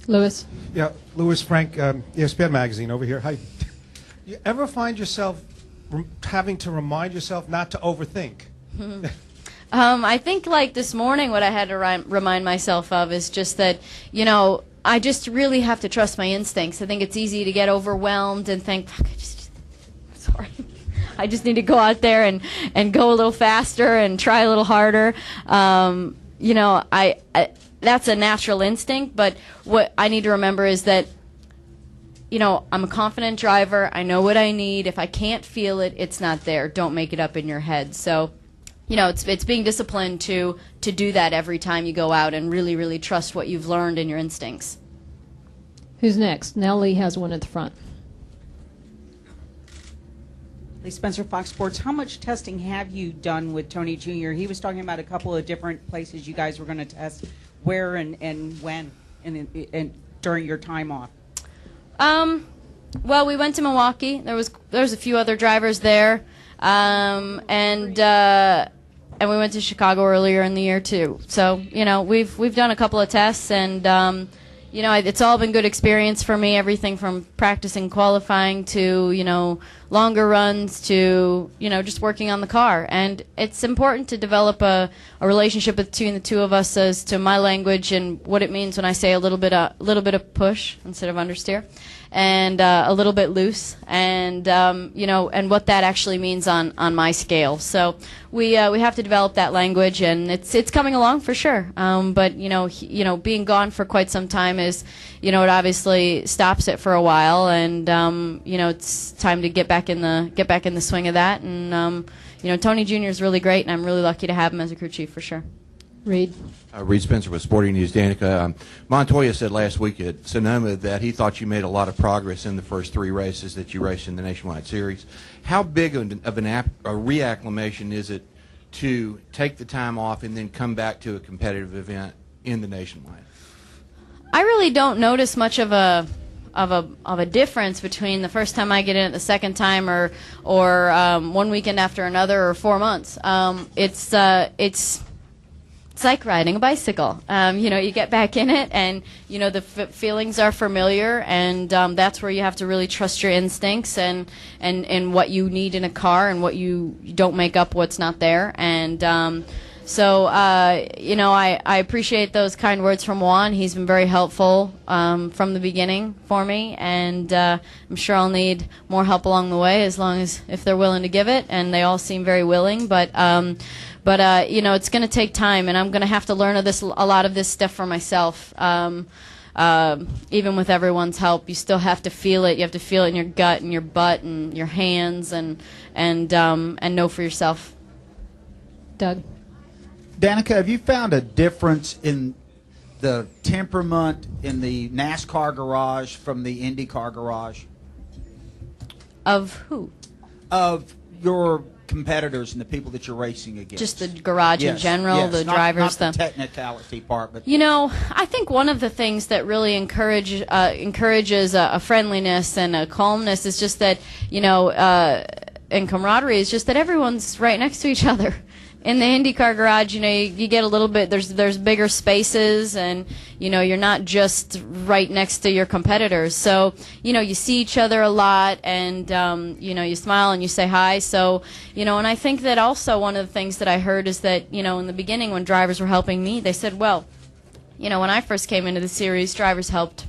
Lewis. Yeah, Lewis Frank, ESPN Magazine over here. Hi. You ever find yourself having to remind yourself not to overthink? I think like this morning what I had to remind myself of is just that, you know, I just really have to trust my instincts. I think it's easy to get overwhelmed and think, fuck, sorry. I just need to go out there and go a little faster and try a little harder. You know, I that's a natural instinct, but what I need to remember is that, you know, I'm a confident driver. I know what I need. If I can't feel it, it's not there. Don't make it up in your head. So, you know, it's being disciplined to do that every time you go out and really, really trust what you've learned in your instincts. Who's next? Now Lee has one at the front. Lee Spencer, Fox Sports. How much testing have you done with Tony Jr.? He was talking about a couple of different places you guys were going to test. Where and when and during your time off? Well, we went to Milwaukee. There was a few other drivers there, and we went to Chicago earlier in the year too. So, you know, we've done a couple of tests, and you know, it's all been good experience for me. Everything from practicing qualifying to, you know, longer runs to, you know, just working on the car. And it's important to develop a relationship between the two of us as to my language and what it means when I say a little bit of push instead of understeer, and a little bit loose, and you know, and what that actually means on my scale. So we have to develop that language, and it's coming along for sure. But you know, being gone for quite some time is, you know, it obviously stops it for a while, and you know, it's time to get back in the swing of that. And you know, Tony Jr. is really great, and I'm really lucky to have him as a crew chief for sure. Reed. Reed Spencer with Sporting News Danica. Montoya said last week at Sonoma that he thought you made a lot of progress in the first 3 races that you raced in the Nationwide Series. How big of a reacclimation is it to take the time off and then come back to a competitive event in the Nationwide? I really don't notice much of a difference between the first time I get in it, the second time, or one weekend after another, or 4 months. It's like riding a bicycle. You know, you get back in it, and you know the feelings are familiar, and that's where you have to really trust your instincts and what you need in a car, and what you don't make up what's not there. And so you know, I appreciate those kind words from Juan. He's been very helpful from the beginning for me, and I'm sure I'll need more help along the way, as long as if they're willing to give it, and they all seem very willing. But you know, it's going to take time, and I'm going to have to learn a lot of this stuff for myself. Even with everyone's help, you still have to feel it. You have to feel it in your gut and your butt and your hands, and know for yourself. Doug. Danica, have you found a difference in the temperament in the NASCAR garage from the IndyCar garage? Of who? Of your competitors and the people that you're racing against. Just the garage in general, the drivers, not the technicality part, but you know, I think one of the things that really encourages a friendliness and a calmness is just that, you know, and camaraderie is just that everyone's right next to each other. In the IndyCar garage, you know, you get a little bit, there's bigger spaces, and, you know, you're not just right next to your competitors. So, you know, you see each other a lot, and, you know, you smile and you say hi. So, you know, and I think that also one of the things that I heard is that, you know, in the beginning when drivers were helping me, they said, well, you know, when I first came into the series, drivers helped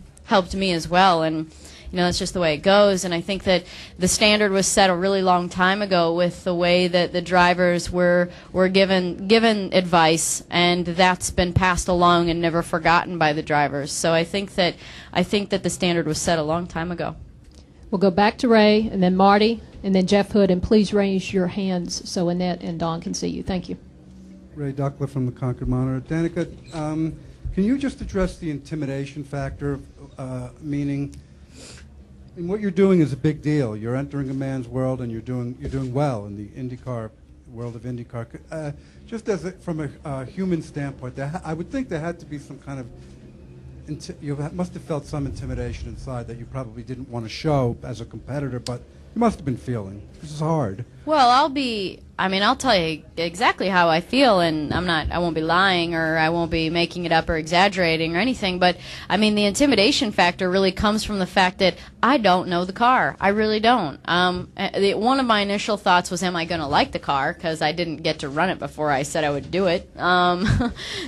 me as well. And, you know, that's just the way it goes. And I think that the standard was set a really long time ago with the way that the drivers were given advice, and that's been passed along and never forgotten by the drivers. So I think that the standard was set a long time ago. We'll go back to Ray, and then Marty, and then Jeff Hood, and please raise your hands so Annette and Dawn can see you. Thank you. Ray Duckler from the Concord Monitor. Danica, can you just address the intimidation factor, meaning, and what you're doing is a big deal. You're entering a man's world, and you're doing well in the IndyCar world of IndyCar. Just from a human standpoint, I would think there had to be some kind of you must have felt some intimidation inside that you probably didn't want to show as a competitor, but you must have been feeling. This is hard. Well, I'll be I mean, I'll tell you exactly how I feel, and I won't be lying, or I won't be making it up or exaggerating or anything, but I mean, the intimidation factor really comes from the fact that I don't know the car. I really don't. One of my initial thoughts was, am I going to like the car? Because I didn't get to run it before I said I would do it.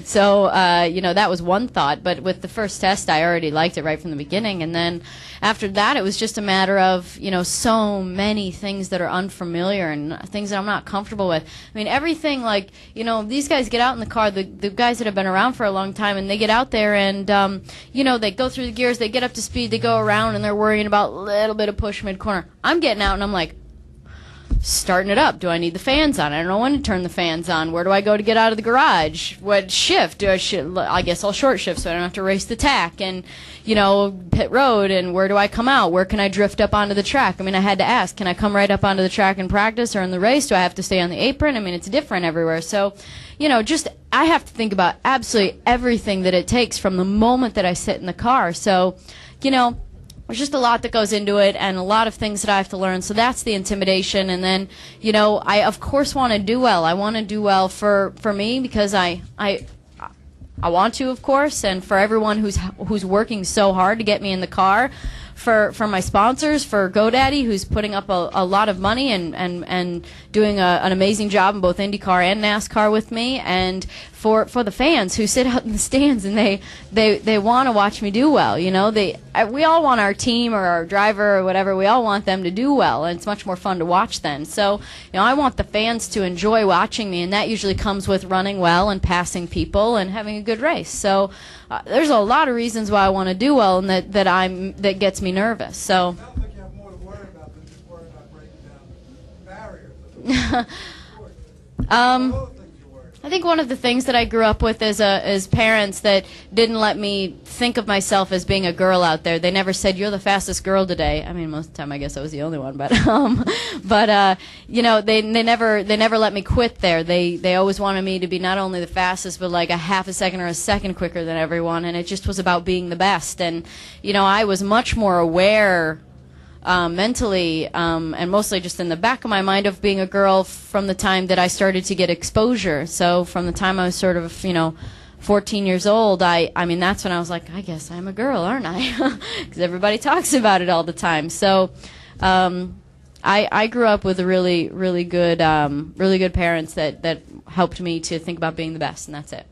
So, you know, that was one thought, but with the first test, I already liked it right from the beginning, and then after that, it was just a matter of, you know, so many things that are unfamiliar and things that I'm not comfortable with. I mean, everything, like, you know, these guys get out in the car, the guys that have been around for a long time, and they get out there and, you know, they go through the gears, they get up to speed, they go around, and they're worrying about a little bit of push mid-corner. I'm getting out, and I'm like, starting it up. Do I need the fans on? I don't know when to turn the fans on. Where do I go to get out of the garage? What shift? Do I guess I'll short shift so I don't have to race the tack. And, you know, pit road, and where do I come out? Where can I drift up onto the track? I mean, I had to ask, can I come right up onto the track in practice or in the race? Do I have to stay on the apron? I mean, it's different everywhere. So, you know, just I have to think about absolutely everything that it takes from the moment that I sit in the car. So, you know, there's just a lot that goes into it and a lot of things that I have to learn. So that's the intimidation. And then, you know, I, of course, want to do well. I want to do well for me because I want to, of course, and for everyone who's working so hard to get me in the car. For my sponsors, for GoDaddy, who's putting up a lot of money and doing an amazing job in both IndyCar and NASCAR with me, and for the fans who sit out in the stands and they want to watch me do well. You know, we all want our team or our driver or whatever, we all want them to do well, and it's much more fun to watch then. So, you know, I want the fans to enjoy watching me, and that usually comes with running well and passing people and having a good race. So there's a lot of reasons why I want to do well, and that gets me nervous. So. Sounds like you have more to worry about than just worry about breaking down barriers. I think one of the things that I grew up with is parents that didn't let me think of myself as being a girl out there. They never said, you're the fastest girl today. I mean, most of the time I guess I was the only one, but you know, they never let me quit there. They always wanted me to be not only the fastest, but like a half a second or a second quicker than everyone, and it just was about being the best. And, you know, I was much more aware mentally, and mostly just in the back of my mind of being a girl from the time that I started to get exposure. So from the time I was sort of, you know, 14 years old, I mean, that's when I was like, I guess I'm a girl, aren't I? Because everybody talks about it all the time. So I grew up with really good parents that helped me to think about being the best, and that's it.